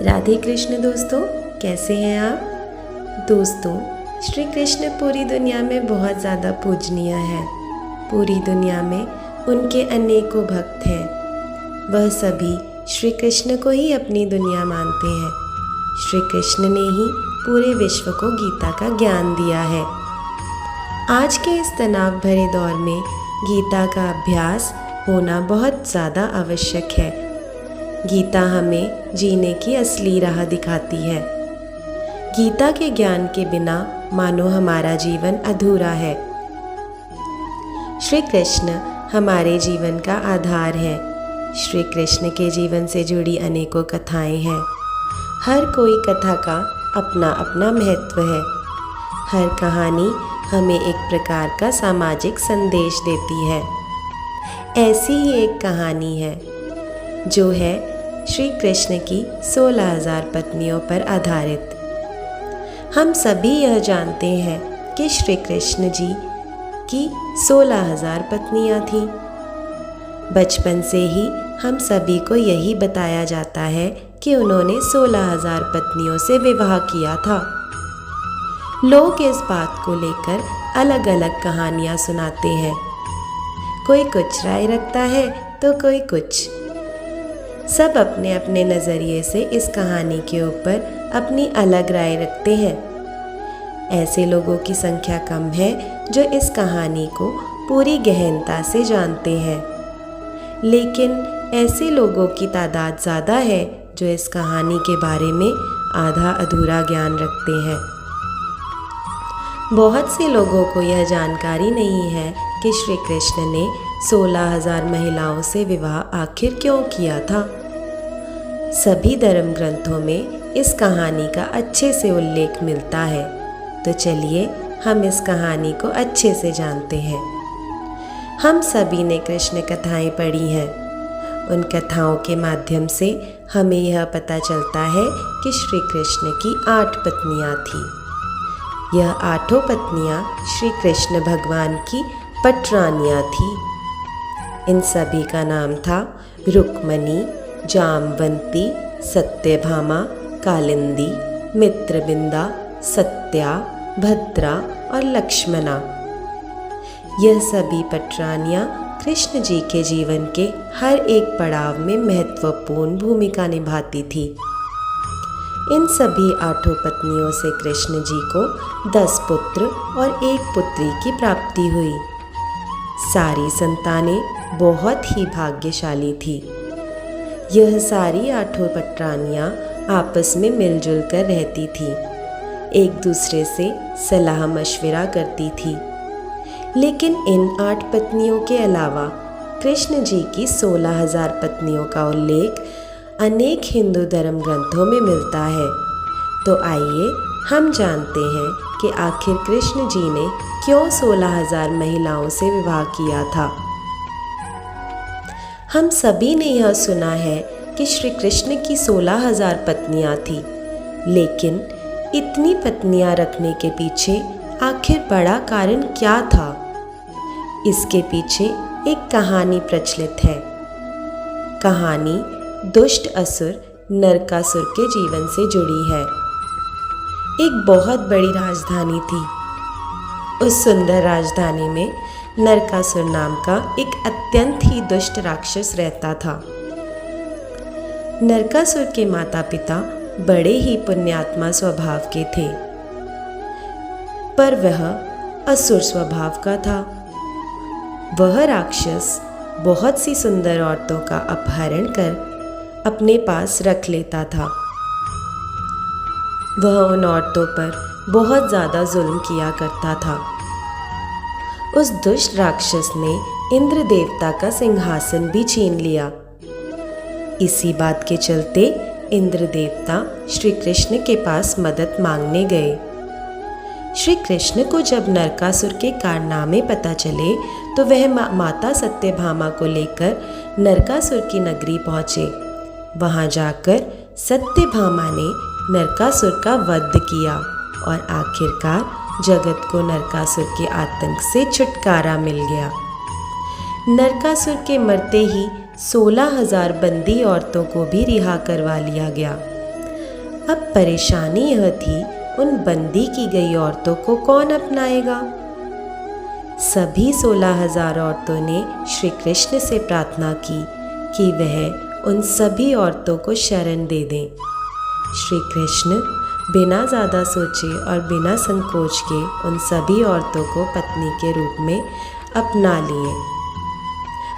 राधे कृष्ण दोस्तों, कैसे हैं आप। दोस्तों, श्री कृष्ण पूरी दुनिया में बहुत ज़्यादा पूजनीय है। पूरी दुनिया में उनके अनेकों भक्त हैं। वह सभी श्री कृष्ण को ही अपनी दुनिया मानते हैं। श्री कृष्ण ने ही पूरे विश्व को गीता का ज्ञान दिया है। आज के इस तनाव भरे दौर में गीता का अभ्यास होना बहुत ज़्यादा आवश्यक है। गीता हमें जीने की असली राह दिखाती है। गीता के ज्ञान के बिना मानो हमारा जीवन अधूरा है। श्री कृष्ण हमारे जीवन का आधार है। श्री कृष्ण के जीवन से जुड़ी अनेकों कथाएं हैं। हर कोई कथा का अपना अपना महत्व है। हर कहानी हमें एक प्रकार का सामाजिक संदेश देती है। ऐसी ही एक कहानी है जो है श्री कृष्ण की 16,000 पत्नियों पर आधारित। हम सभी यह जानते हैं कि श्री कृष्ण जी की 16,000 पत्नियां थीं। बचपन से ही हम सभी को यही बताया जाता है कि उन्होंने 16,000 पत्नियों से विवाह किया था। लोग इस बात को लेकर अलग अलग कहानियां सुनाते हैं। कोई कुछ राय रखता है तो कोई कुछ। सब अपने अपने नज़रिए से इस कहानी के ऊपर अपनी अलग राय रखते हैं। ऐसे लोगों की संख्या कम है जो इस कहानी को पूरी गहनता से जानते हैं, लेकिन ऐसे लोगों की तादाद ज़्यादा है जो इस कहानी के बारे में आधा अधूरा ज्ञान रखते हैं। बहुत से लोगों को यह जानकारी नहीं है कि श्री कृष्ण ने 16,000 महिलाओं से विवाह आखिर क्यों किया था। सभी धर्म ग्रंथों में इस कहानी का अच्छे से उल्लेख मिलता है। तो चलिए हम इस कहानी को अच्छे से जानते हैं। हम सभी ने कृष्ण कथाएं पढ़ी हैं। उन कथाओं के माध्यम से हमें यह पता चलता है कि श्री कृष्ण की 8 पत्नियां थीं। यह 8 पत्नियां श्री कृष्ण भगवान की पटरानियां थीं। इन सभी का नाम था रुक्मणी, जामवंती, सत्यभामा, कालिंदी, मित्रविंदा, सत्या, भद्रा और लक्ष्मणा। यह सभी पटरानियां कृष्ण जी के जीवन के हर एक पड़ाव में महत्वपूर्ण भूमिका निभाती थी। इन सभी 8 पत्नियों से कृष्ण जी को 10 पुत्र और 1 पुत्री की प्राप्ति हुई। सारी संतानें बहुत ही भाग्यशाली थी। यह सारी 8 पटरानियां आपस में मिलजुल कर रहती थी, एक दूसरे से सलाह मशविरा करती थी। लेकिन इन 8 पत्नियों के अलावा कृष्ण जी की 16,000 पत्नियों का उल्लेख अनेक हिंदू धर्म ग्रंथों में मिलता है। तो आइए हम जानते हैं कि आखिर कृष्ण जी ने क्यों 16,000 महिलाओं से विवाह किया था। हम सभी ने यह सुना है कि श्री कृष्ण की 16,000 पत्नियां थीं, लेकिन इतनी पत्नियां रखने के पीछे आखिर बड़ा कारण क्या था? इसके पीछे एक कहानी प्रचलित है। कहानी दुष्ट असुर नरकासुर के जीवन से जुड़ी है। एक बहुत बड़ी राजधानी थी। उस सुंदर राजधानी में नरकासुर नाम का एक अत्यंत ही दुष्ट राक्षस रहता था। नरकासुर के माता पिता बड़े ही पुण्यात्मा स्वभाव के थे, पर वह असुर स्वभाव का था। वह राक्षस बहुत सी सुंदर औरतों का अपहरण कर अपने पास रख लेता था। वह उन औरतों पर बहुत ज़्यादा जुल्म किया करता था। उस दुष्ट राक्षस ने इंद्र देवता का सिंहासन भी छीन लिया। इसी बात के चलते इंद्र देवता श्री कृष्ण के पास मदद मांगने गए। श्री कृष्ण को जब नरकासुर के कारनामे पता चले तो वह माता सत्यभामा को लेकर नरकासुर की नगरी पहुँचे। वहाँ जाकर सत्यभामा ने नरकासुर का वध किया और आखिरकार जगत को नरकासुर के आतंक से छुटकारा मिल गया। नरकासुर के मरते ही 16,000 बंदी औरतों को भी रिहा करवा लिया गया। अब परेशानी यह थी, उन बंदी की गई औरतों को कौन अपनाएगा। सभी 16,000 औरतों ने श्री कृष्ण से प्रार्थना की कि वह उन सभी औरतों को शरण दे दें। श्री कृष्ण बिना ज़्यादा सोचे और बिना संकोच के उन सभी औरतों को पत्नी के रूप में अपना लिए।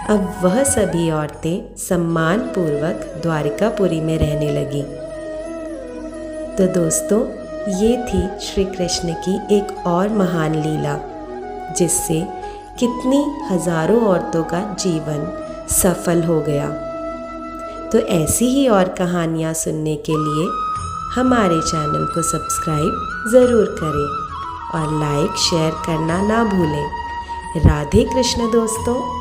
अब वह सभी औरतें सम्मानपूर्वक द्वारिकापुरी में रहने लगीं। तो दोस्तों, ये थी श्री कृष्ण की एक और महान लीला, जिससे कितनी हजारों औरतों का जीवन सफल हो गया। तो ऐसी ही और कहानियाँ सुनने के लिए हमारे चैनल को सब्सक्राइब ज़रूर करें और लाइक शेयर करना ना भूलें। राधे कृष्ण दोस्तों।